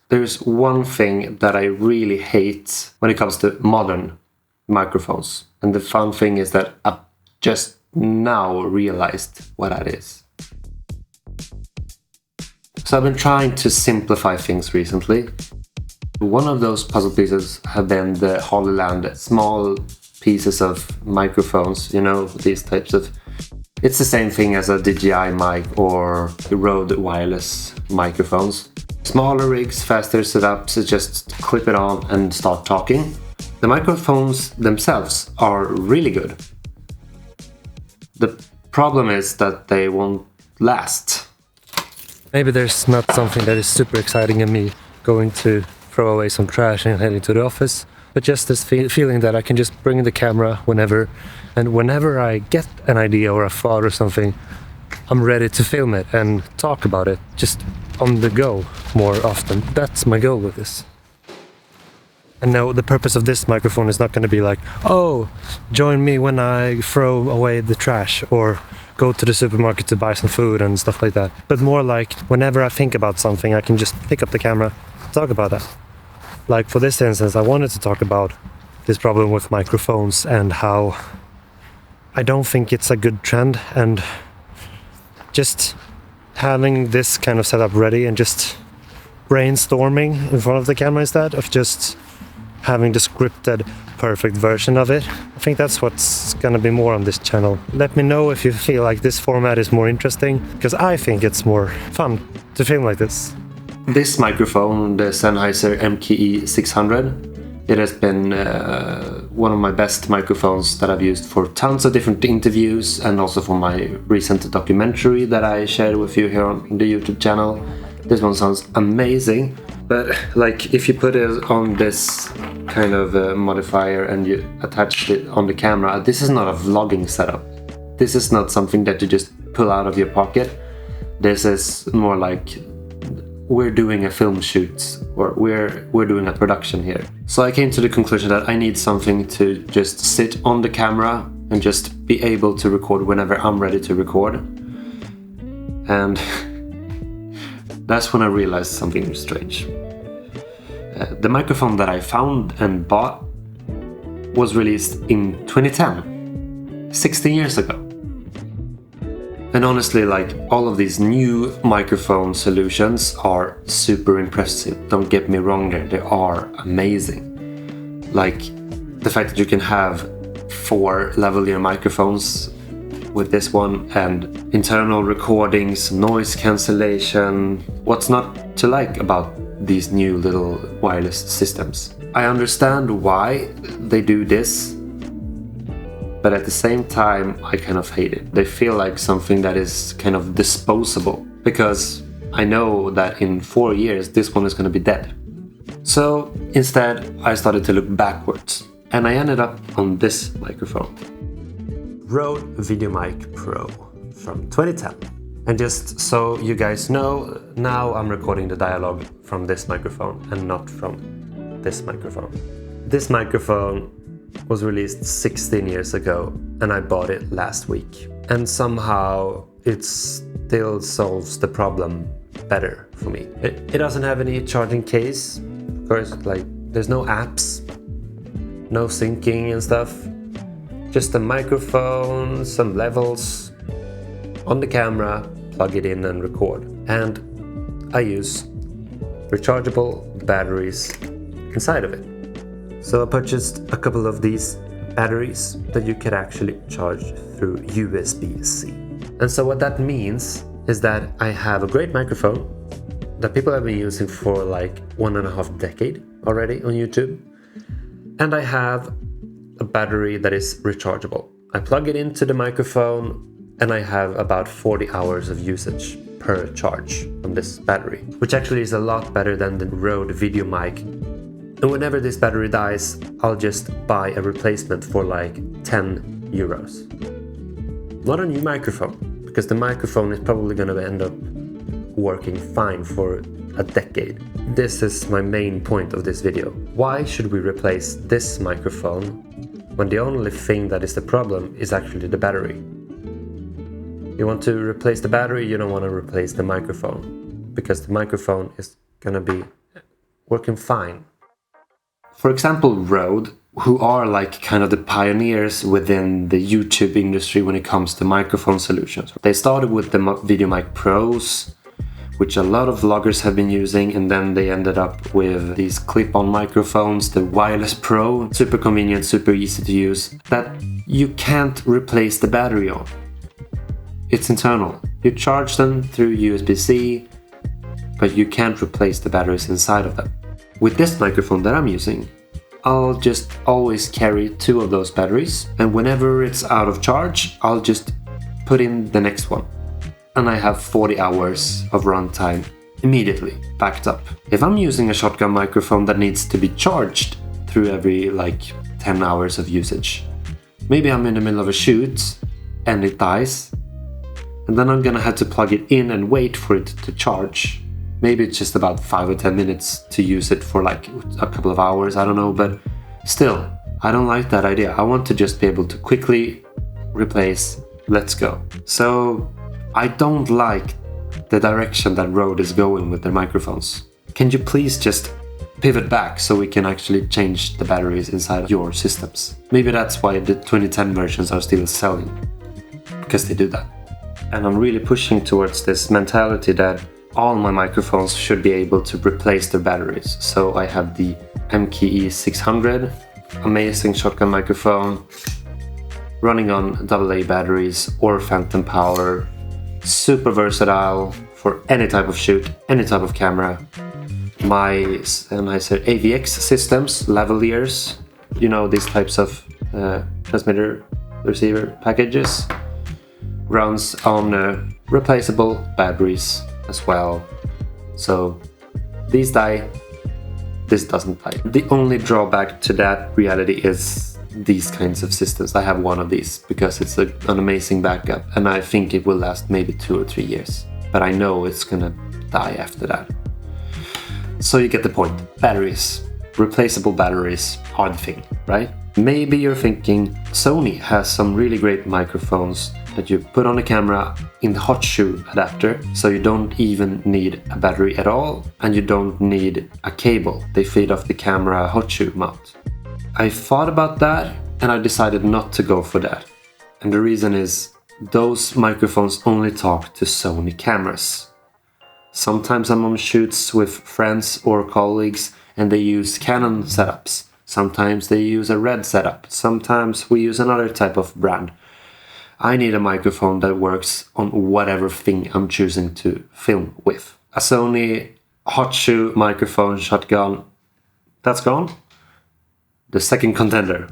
There's one thing that I really hate when it comes to modern microphones. And the fun thing is that I've just now realized what that is. So I've been trying to simplify things recently. One of those puzzle pieces have been the Hollyland small pieces of microphones, you know, these types of... It's the same thing as a Dji mic or the RØDE Wireless microphones. Smaller rigs, faster setups, just clip it on and start talking. The microphones themselves are really good. The problem is that they won't last. Maybe there's not something that is super exciting in me going to throw away some trash and heading to the office, but just this feeling that I can just bring the camera whenever, and whenever I get an idea or a thought or something, I'm ready to film it and talk about it, just on the go more often. That's my goal with this. And no, the purpose of this microphone is not going to be like, oh, join me when I throw away the trash or go to the supermarket to buy some food and stuff like that. But more like, whenever I think about something, I can just pick up the camera, talk about that. Like for this instance, I wanted to talk about this problem with microphones and how I don't think it's a good trend, and just having this kind of setup ready and just brainstorming in front of the camera instead of just having the scripted perfect version of it. I think that's what's gonna be more on this channel. Let me know if you feel like this format is more interesting, because I think it's more fun to film like this. This microphone, the Sennheiser MKE 600, it has been one of my best microphones that I've used for tons of different interviews and also for my recent documentary that I shared with you here on the YouTube channel. This one sounds amazing, but like if you put it on this kind of modifier and you attach it on the camera, this is not a vlogging setup. This is not something that you just pull out of your pocket. This is more like we're doing a film shoot, or we're doing a production here. So I came to the conclusion that I need something to just sit on the camera and just be able to record whenever I'm ready to record. And that's when I realized something strange. The microphone that I found and bought was released in 2010, 16 years ago. And honestly, like, all of these new microphone solutions are super impressive. Don't get me wrong there, they are amazing. Like, the fact that you can have 4 lavalier microphones with this one, and internal recordings, noise cancellation. What's not to like about these new little wireless systems? I understand why they do this, but at the same time, I kind of hate it. They feel like something that is kind of disposable, because I know that in 4 years, this one is going to be dead. So instead, I started to look backwards, and I ended up on this microphone. RØDE VideoMic Pro from 2010. And just so you guys know, now I'm recording the dialogue from this microphone and not from this microphone. This microphone was released 16 years ago, and I bought it last week. And somehow it still solves the problem better for me. It doesn't have any charging case, of course, like there's no apps, no syncing and stuff. Just a microphone, some levels on the camera, plug it in and record. And I use rechargeable batteries inside of it. So I purchased a couple of these batteries that you could actually charge through USB-C. And so what that means is that I have a great microphone that people have been using for like 1.5 decades already on YouTube. And I have a battery that is rechargeable. I plug it into the microphone and I have about 40 hours of usage per charge on this battery, which actually is a lot better than the RØDE VideoMic. And whenever this battery dies, I'll just buy a replacement for like 10 euros. Not a new microphone, because the microphone is probably going to end up working fine for a decade. This is my main point of this video. Why should we replace this microphone when the only thing that is the problem is actually the battery? You want to replace the battery, you don't want to replace the microphone, because the microphone is going to be working fine. For example, RØDE, who are like kind of the pioneers within the YouTube industry when it comes to microphone solutions. They started with the VideoMic Pros, which a lot of vloggers have been using, and then they ended up with these clip-on microphones, the Wireless Pro, super convenient, super easy to use, that you can't replace the battery on. It's internal. You charge them through USB-C, but you can't replace the batteries inside of them. With this microphone that I'm using, I'll just always carry 2 of those batteries, and whenever it's out of charge, I'll just put in the next one. And I have 40 hours of runtime immediately backed up. If I'm using a shotgun microphone that needs to be charged through every like 10 hours of usage, maybe I'm in the middle of a shoot and it dies, and then I'm gonna have to plug it in and wait for it to charge. Maybe it's just about 5 or 10 minutes to use it for like a couple of hours, I don't know, but still, I don't like that idea. I want to just be able to quickly replace, let's go. So I don't like the direction that RØDE is going with their microphones. Can you please just pivot back so we can actually change the batteries inside your systems? Maybe that's why the 2010 versions are still selling, because they do that. And I'm really pushing towards this mentality that all my microphones should be able to replace their batteries. So I have the MKE 600, amazing shotgun microphone, running on AA batteries or phantom power, super versatile for any type of shoot, any type of camera. My Sennheiser AVX systems, lavaliers, you know, these types of transmitter receiver packages, runs on replaceable batteries as well. So these die, this doesn't die. The only drawback to that reality is these kinds of systems. I have one of these because it's an amazing backup, and I think it will last maybe 2 or 3 years, but I know it's gonna die after that. So you get the point. Batteries, replaceable batteries are the thing, right? Maybe you're thinking Sony has some really great microphones that you put on the camera in the hot shoe adapter, so you don't even need a battery at all, and you don't need a cable. They feed off the camera hot shoe mount. I thought about that and I decided not to go for that. And the reason is those microphones only talk to Sony cameras. Sometimes I'm on shoots with friends or colleagues and they use Canon setups. Sometimes they use a RED setup. Sometimes we use another type of brand. I need a microphone that works on whatever thing I'm choosing to film with. A Sony hot shoe microphone shotgun, that's gone. The second contender,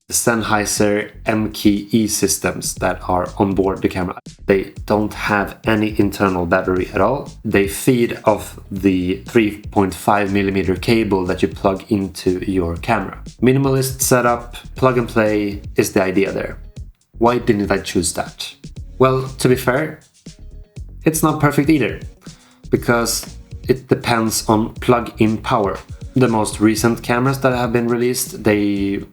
the Sennheiser MKE systems that are on board the camera. They don't have any internal battery at all. They feed off the 3.5mm cable that you plug into your camera. Minimalist setup, plug and play is the idea there. Why didn't I choose that? Well, to be fair, it's not perfect either, because it depends on plug-in power. The most recent cameras that have been released, they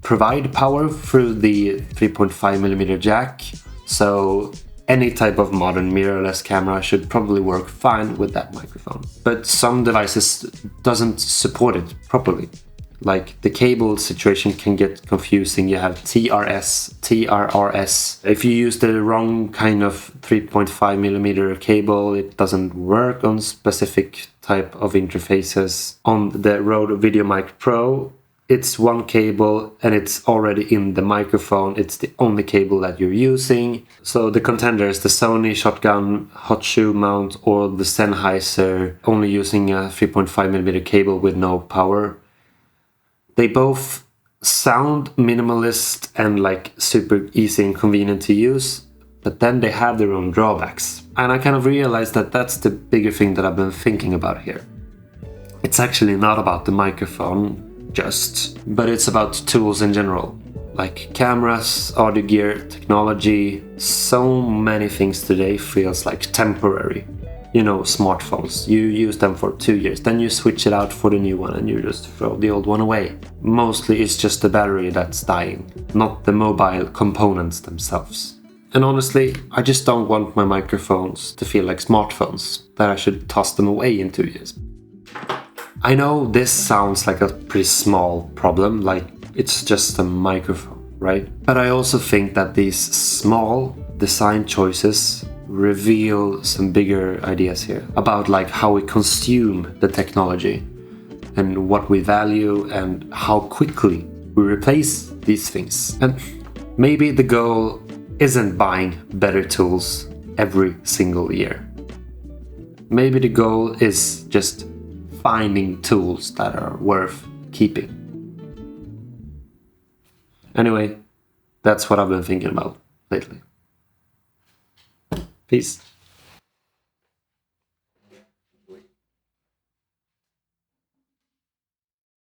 provide power through the 3.5mm jack, so any type of modern mirrorless camera should probably work fine with that microphone. But some devices doesn't support it properly. Like the cable situation can get confusing. You have TRS, TRRS. If you use the wrong kind of 3.5mm cable, it doesn't work on specific type of interfaces. On the RØDE VideoMic Pro, it's one cable and it's already in the microphone. It's the only cable that you're using. So the contenders, the Sony shotgun hot shoe mount or the Sennheiser only using a 3.5mm cable with no power, they both sound minimalist and like super easy and convenient to use, but then they have their own drawbacks. And I kind of realized that that's the bigger thing that I've been thinking about here. It's actually not about the microphone just, but it's about tools in general. Like cameras, audio gear, technology, so many things today feels like temporary. You know, smartphones, you use them for 2 years, then you switch it out for the new one and you just throw the old one away. Mostly it's just the battery that's dying, not the mobile components themselves. And honestly, I just don't want my microphones to feel like smartphones, that I should toss them away in 2 years. I know this sounds like a pretty small problem, like it's just a microphone, right? But I also think that these small design choices reveal some bigger ideas here about like how we consume the technology and what we value and how quickly we replace these things. And maybe the goal isn't buying better tools every single year. Maybe the goal is just finding tools that are worth keeping. Anyway, that's what I've been thinking about lately. Peace.